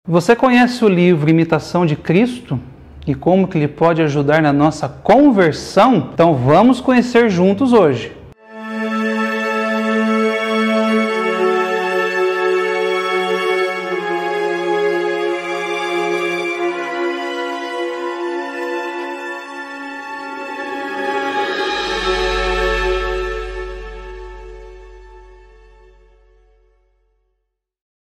Você conhece o livro Imitação de Cristo? E como que ele pode ajudar na nossa conversão? Então vamos conhecer juntos hoje.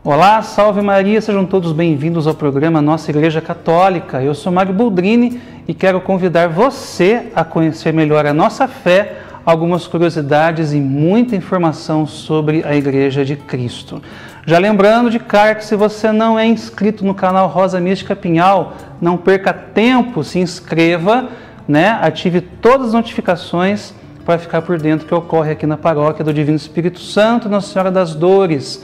Olá, salve Maria, sejam todos bem-vindos ao programa Nossa Igreja Católica. Eu sou Mário Boldrini e quero convidar você a conhecer melhor a nossa fé, algumas curiosidades e muita informação sobre a Igreja de Cristo. Já lembrando de cara que se você não é inscrito no canal Rosa Mística Pinhal, não perca tempo, se inscreva, ative todas as notificações para ficar por dentro do que ocorre aqui na Paróquia do Divino Espírito Santo, Nossa Senhora das Dores.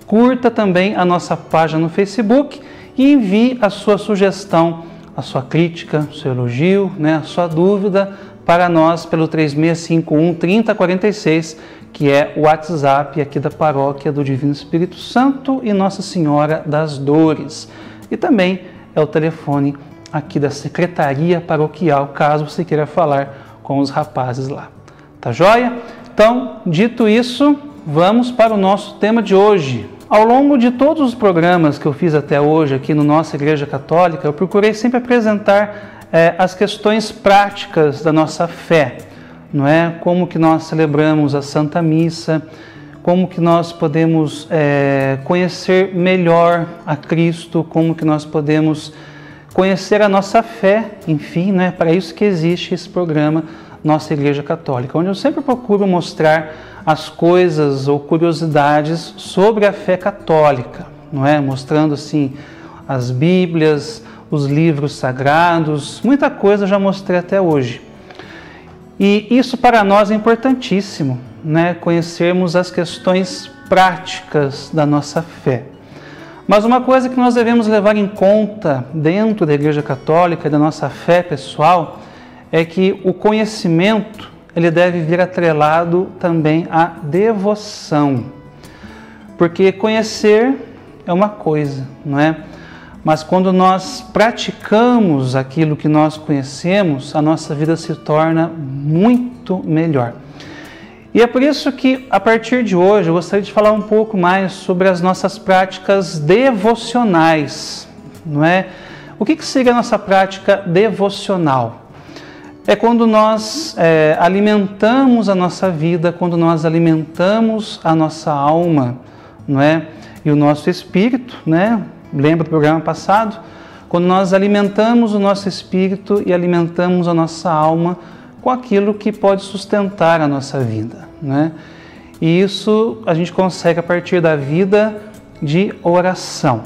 Curta também a nossa página no Facebook e envie a sua sugestão, a sua crítica, o seu elogio, a sua dúvida para nós pelo 3651 3046, que é o WhatsApp aqui da Paróquia do Divino Espírito Santo e Nossa Senhora das Dores. E também é o telefone aqui da Secretaria Paroquial, caso você queira falar com os rapazes lá. Tá joia? Então, dito isso, vamos para o nosso tema de hoje. Ao longo de todos os programas que eu fiz até hoje aqui no Nossa Igreja Católica, eu procurei sempre apresentar as questões práticas da nossa fé, não é? Como que nós celebramos a Santa Missa, como que nós podemos conhecer melhor a Cristo, como que nós podemos conhecer a nossa fé, enfim, para isso que existe esse programa Nossa Igreja Católica, onde eu sempre procuro mostrar as coisas ou curiosidades sobre a fé católica, mostrando assim as Bíblias, os livros sagrados, muita coisa eu já mostrei até hoje. E isso para nós é importantíssimo, conhecermos as questões práticas da nossa fé. Mas uma coisa que nós devemos levar em conta dentro da Igreja Católica e da nossa fé pessoal é que o conhecimento ele deve vir atrelado também à devoção. Porque conhecer é uma coisa, Mas quando nós praticamos aquilo que nós conhecemos, a nossa vida se torna muito melhor. E é por isso que, a partir de hoje, eu gostaria de falar um pouco mais sobre as nossas práticas devocionais, O que seria a nossa prática devocional? É quando nós alimentamos a nossa vida, quando nós alimentamos a nossa alma, e o nosso espírito, Lembra do programa passado? Quando nós alimentamos o nosso espírito e alimentamos a nossa alma com aquilo que pode sustentar a nossa vida, E isso a gente consegue a partir da vida de oração.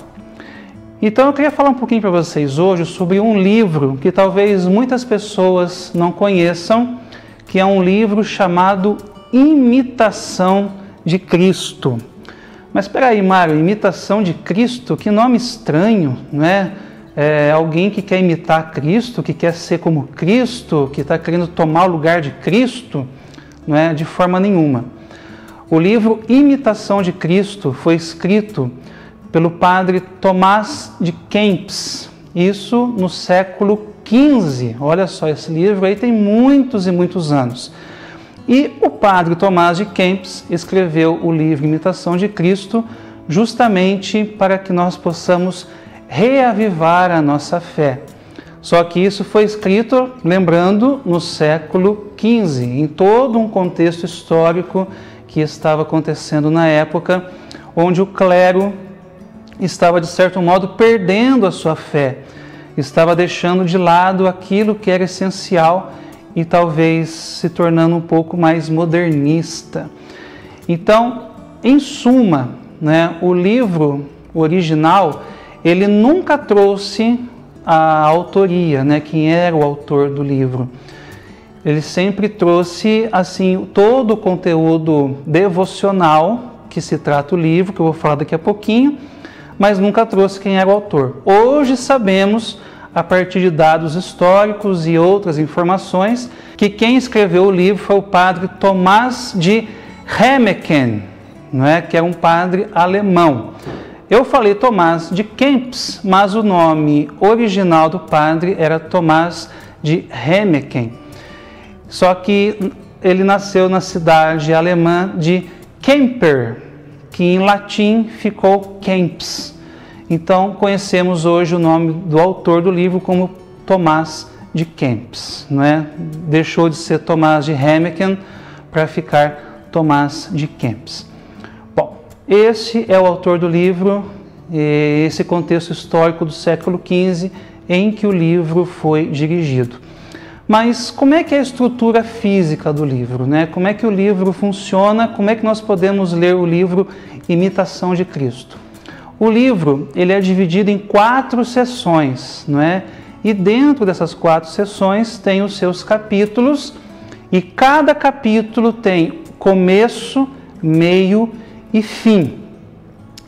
Então eu queria falar um pouquinho para vocês hoje sobre um livro que talvez muitas pessoas não conheçam, que é um livro chamado Imitação de Cristo. Mas espera aí, Mário, Imitação de Cristo? Que nome estranho, É alguém que quer imitar Cristo, que quer ser como Cristo, que está querendo tomar o lugar de Cristo? De forma nenhuma. O livro Imitação de Cristo foi escrito pelo padre Tomás de Kempis, isso no século XV. Olha só, esse livro aí tem muitos e muitos anos. E o padre Tomás de Kempis escreveu o livro Imitação de Cristo justamente para que nós possamos reavivar a nossa fé. Só que isso foi escrito, lembrando, no século XV, em todo um contexto histórico que estava acontecendo na época, onde o clero estava, de certo modo, perdendo a sua fé, estava deixando de lado aquilo que era essencial e talvez se tornando um pouco mais modernista. Então, em suma, o livro original, ele nunca trouxe a autoria, quem era o autor do livro. Ele sempre trouxe assim todo o conteúdo devocional que se trata o livro, que eu vou falar daqui a pouquinho, mas nunca trouxe quem era o autor. Hoje sabemos, a partir de dados históricos e outras informações, que quem escreveu o livro foi o padre Tomás de Hemmeken, que era um padre alemão. eu falei Tomás de Kempis, mas o nome original do padre era Tomás de Henneken. Só que ele nasceu na cidade alemã de Kemper, que em latim ficou Kempis. Então conhecemos hoje o nome do autor do livro como Tomás de Kempis, não é? Deixou de ser Tomás de Henneken para ficar Tomás de Kempis. Bom, esse é o autor do livro, esse contexto histórico do século XV em que o livro foi dirigido. Mas como é que é a estrutura física do livro, né? Como é que o livro funciona? Como é que nós podemos ler o livro Imitação de Cristo? O livro ele é dividido em 4 seções, não é? E dentro dessas 4 seções tem os seus capítulos, e cada capítulo tem começo, meio e fim.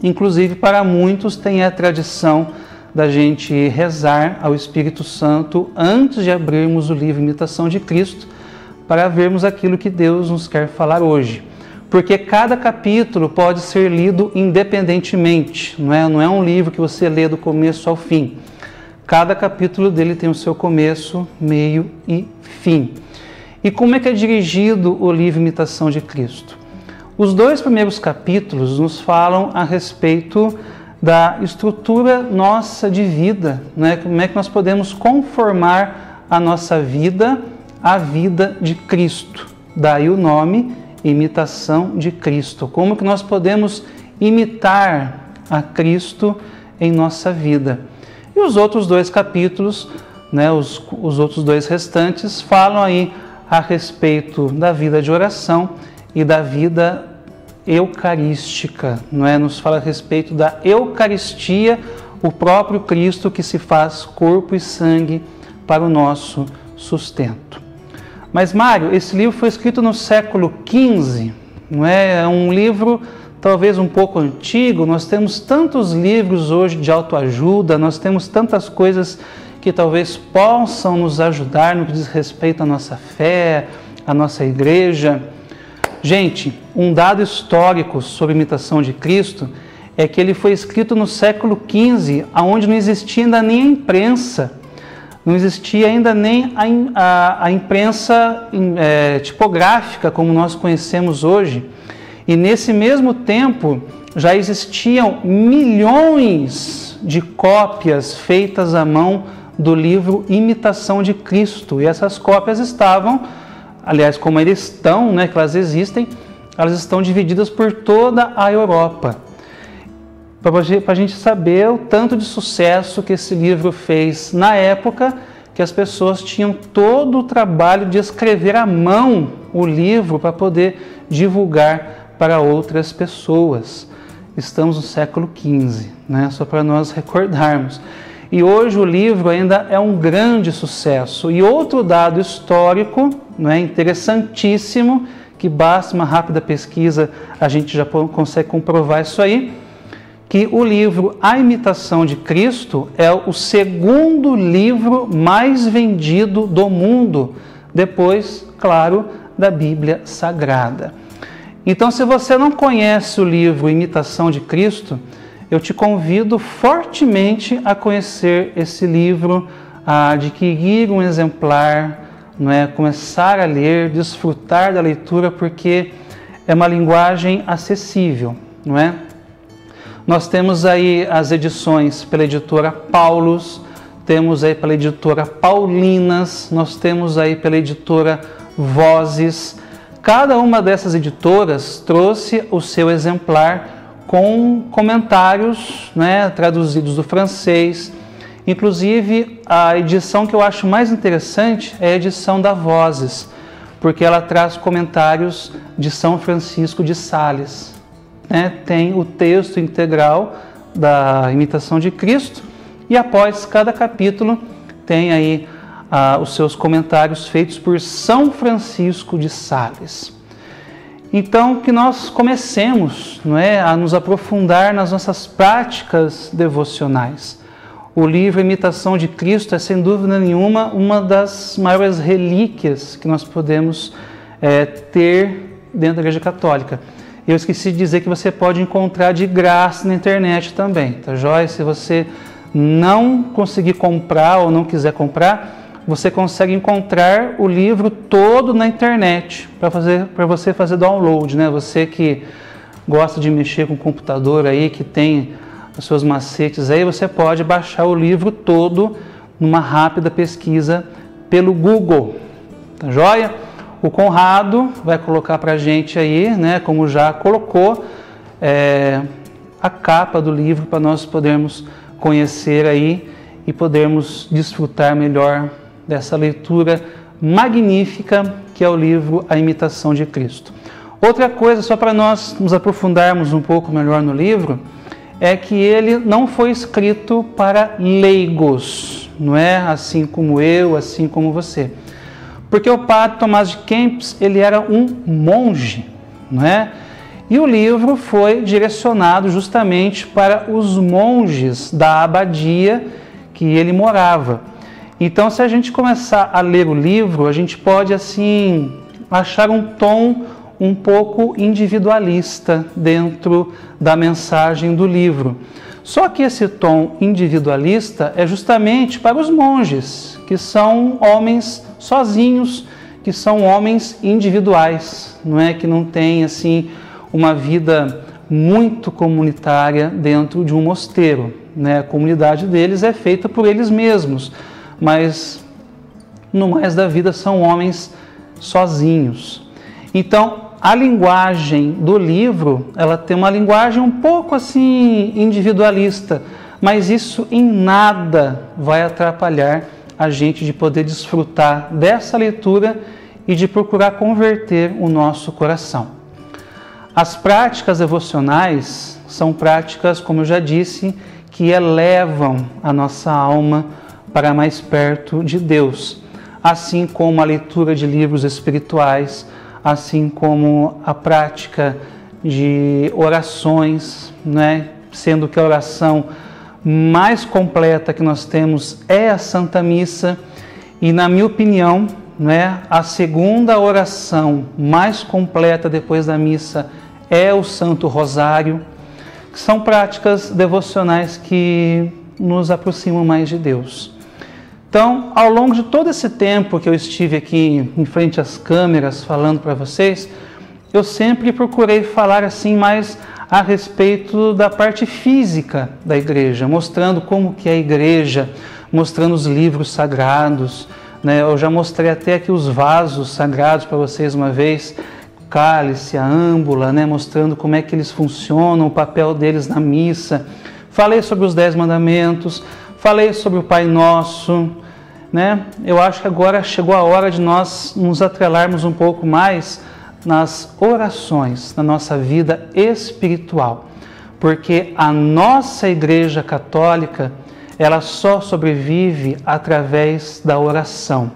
Inclusive, para muitos tem a tradição da gente rezar ao Espírito Santo antes de abrirmos o livro Imitação de Cristo, para vermos aquilo que Deus nos quer falar hoje. Porque cada capítulo pode ser lido independentemente, não é um livro que você lê do começo ao fim. Cada capítulo dele tem o seu começo, meio e fim. E como é que é dirigido o livro Imitação de Cristo? Os 2 primeiros capítulos nos falam a respeito da estrutura nossa de vida, né? Como é que nós podemos conformar a nossa vida à vida de Cristo. Daí o nome Imitação de Cristo. Como que nós podemos imitar a Cristo em nossa vida. E os outros 2 capítulos, né, os outros 2 restantes, falam aí a respeito da vida de oração e da vida eucarística, não é? Nos fala a respeito da Eucaristia, o próprio Cristo que se faz corpo e sangue para o nosso sustento. Mas, Mário, esse livro foi escrito no século XV, não é? É um livro talvez um pouco antigo. Nós temos tantos livros hoje de autoajuda, nós temos tantas coisas que talvez possam nos ajudar no que diz respeito à nossa fé, à nossa igreja. Gente, um dado histórico sobre a imitação de Cristo é que ele foi escrito no século XV, onde não existia ainda nem a imprensa, não existia ainda nem a imprensa tipográfica como nós conhecemos hoje. E nesse mesmo tempo já existiam milhões de cópias feitas à mão do livro Imitação de Cristo. E essas cópias estavam, aliás, como eles estão, né, que elas existem, elas estão divididas por toda a Europa. Para a gente saber o tanto de sucesso que esse livro fez na época, que as pessoas tinham todo o trabalho de escrever à mão o livro para poder divulgar para outras pessoas. Estamos no século XV, né? Só para nós recordarmos. E hoje o livro ainda é um grande sucesso. E outro dado histórico, né, interessantíssimo, que basta uma rápida pesquisa, a gente já consegue comprovar isso aí, que o livro A Imitação de Cristo é o 2º livro mais vendido do mundo, depois, claro, da Bíblia Sagrada. Então, se você não conhece o livro Imitação de Cristo, eu te convido fortemente a conhecer esse livro, a adquirir um exemplar, não é? Começar a ler, desfrutar da leitura, porque é uma linguagem acessível, não é? Nós temos aí as edições pela editora Paulus, temos aí pela editora Paulinas, nós temos aí pela editora Vozes. Cada uma dessas editoras trouxe o seu exemplar com comentários, né, traduzidos do francês. Inclusive, a edição que eu acho mais interessante é a edição da Vozes, porque ela traz comentários de São Francisco de Sales. Né? Tem o texto integral da Imitação de Cristo e após cada capítulo tem aí os seus comentários feitos por São Francisco de Sales. Então, que nós comecemos, não é, a nos aprofundar nas nossas práticas devocionais. O livro Imitação de Cristo é, sem dúvida nenhuma, uma das maiores relíquias que nós podemos ter dentro da Igreja Católica. eu esqueci de dizer que você pode encontrar de graça na internet também, tá joia? Se você não conseguir comprar ou não quiser comprar, você consegue encontrar o livro todo na internet para você fazer download, né? Você que gosta de mexer com o computador aí, que tem os seus macetes aí, você pode baixar o livro todo numa rápida pesquisa pelo Google, tá joia? O Conrado vai colocar para a gente aí, né, como já colocou, a capa do livro para nós podermos conhecer aí e podermos desfrutar melhor dessa leitura magnífica que é o livro A Imitação de Cristo. Outra coisa, só para nós nos aprofundarmos um pouco melhor no livro, é que ele não foi escrito para leigos, não é? Assim como eu, assim como você. Porque o padre Tomás de Kempis, ele era um monge, não é? E o livro foi direcionado justamente para os monges da abadia que ele morava. Então, se a gente começar a ler o livro, a gente pode, assim, achar um tom um pouco individualista dentro da mensagem do livro. Só que esse tom individualista é justamente para os monges, que são homens sozinhos, que são homens individuais, não é? Que não têm assim uma vida muito comunitária dentro de um mosteiro, né? A comunidade deles é feita por eles mesmos, mas no mais da vida são homens sozinhos. Então, a linguagem do livro, ela tem uma linguagem um pouco assim individualista, mas isso em nada vai atrapalhar a gente de poder desfrutar dessa leitura e de procurar converter o nosso coração. As práticas devocionais são práticas, como eu já disse, que elevam a nossa alma para mais perto de Deus, assim como a leitura de livros espirituais, assim como a prática de orações, né? Sendo que a oração mais completa que nós temos é a Santa Missa, e na minha opinião, né, a segunda oração mais completa depois da missa é o Santo Rosário, que são práticas devocionais que nos aproximam mais de Deus. Então, ao longo de todo esse tempo que eu estive aqui em frente às câmeras falando para vocês, eu sempre procurei falar assim mais a respeito da parte física da igreja, mostrando como que é a igreja, mostrando os livros sagrados, né? Eu já mostrei até aqui os vasos sagrados para vocês uma vez, o cálice, a âmbula, né? Mostrando como é que eles funcionam, o papel deles na missa. Falei sobre os 10 mandamentos, falei sobre o Pai Nosso, né? Eu acho que agora chegou a hora de nós nos atrelarmos um pouco mais nas orações, na nossa vida espiritual, porque a nossa Igreja Católica, ela só sobrevive através da oração.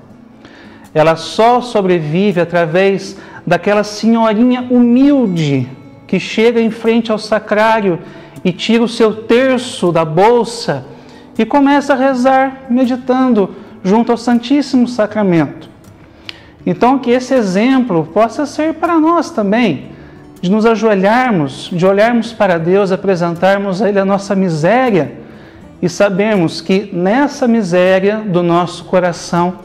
Ela só sobrevive através daquela senhorinha humilde que chega em frente ao sacrário e tira o seu terço da bolsa e começa a rezar, meditando junto ao Santíssimo Sacramento. Então, que esse exemplo possa ser para nós também, de nos ajoelharmos, de olharmos para Deus, apresentarmos a Ele a nossa miséria e sabermos que nessa miséria do nosso coração,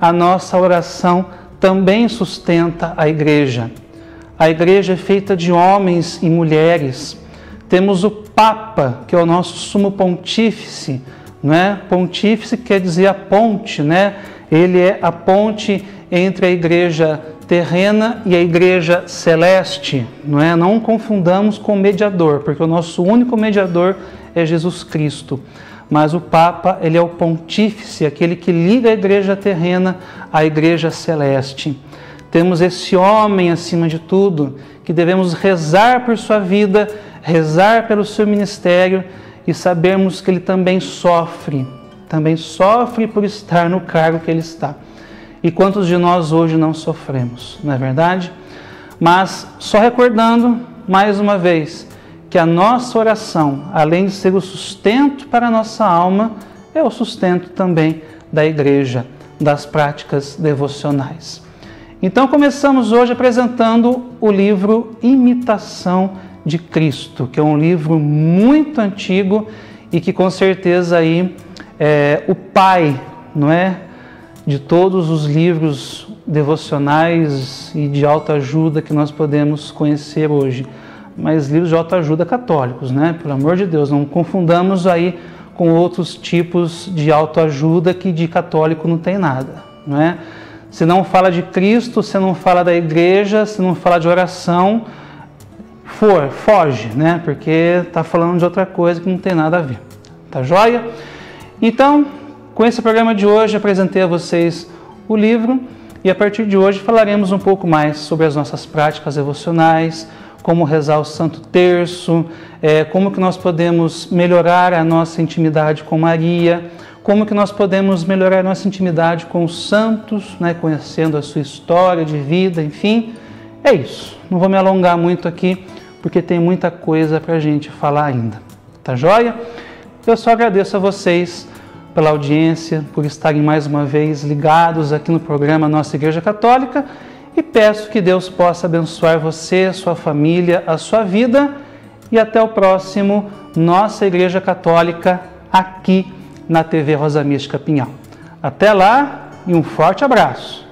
a nossa oração também sustenta a igreja. A igreja é feita de homens e mulheres. Temos o Papa, que é o nosso sumo pontífice, né? Pontífice quer dizer a ponte, né? Ele é a ponte entre a igreja terrena e a igreja celeste, não é? Não confundamos com o mediador, porque o nosso único mediador é Jesus Cristo. Mas o Papa, ele é o pontífice, aquele que liga a igreja terrena à igreja celeste. Temos esse homem, acima de tudo, que devemos rezar por sua vida, rezar pelo seu ministério e sabermos que ele também sofre por estar no cargo que ele está. E quantos de nós hoje não sofremos, não é verdade? Mas só recordando, mais uma vez, que a nossa oração, além de ser o sustento para a nossa alma, é o sustento também da igreja, das práticas devocionais. Então começamos hoje apresentando o livro Imitação de Cristo, que é um livro muito antigo e que com certeza aí é o pai, não é, de todos os livros devocionais e de autoajuda que nós podemos conhecer hoje. Mas livros de autoajuda católicos, né? Pelo amor de Deus, não confundamos aí com outros tipos de autoajuda que de católico não tem nada, não é? Se não fala de Cristo, se não fala da igreja, se não fala de oração, foge, né? Porque está falando de outra coisa que não tem nada a ver. Tá joia? Então, com esse programa de hoje, apresentei a vocês o livro e a partir de hoje falaremos um pouco mais sobre as nossas práticas devocionais, como rezar o Santo Terço, como que nós podemos melhorar a nossa intimidade com Maria, como que nós podemos melhorar a nossa intimidade com os santos, né, conhecendo a sua história de vida, enfim. É isso. Não vou me alongar muito aqui, porque tem muita coisa para a gente falar ainda. Tá joia? Eu só agradeço a vocês pela audiência, por estarem mais uma vez ligados aqui no programa Nossa Igreja Católica e peço que Deus possa abençoar você, sua família, a sua vida e até o próximo Nossa Igreja Católica aqui na TV Rosa Mística Pinhal. Até lá e um forte abraço!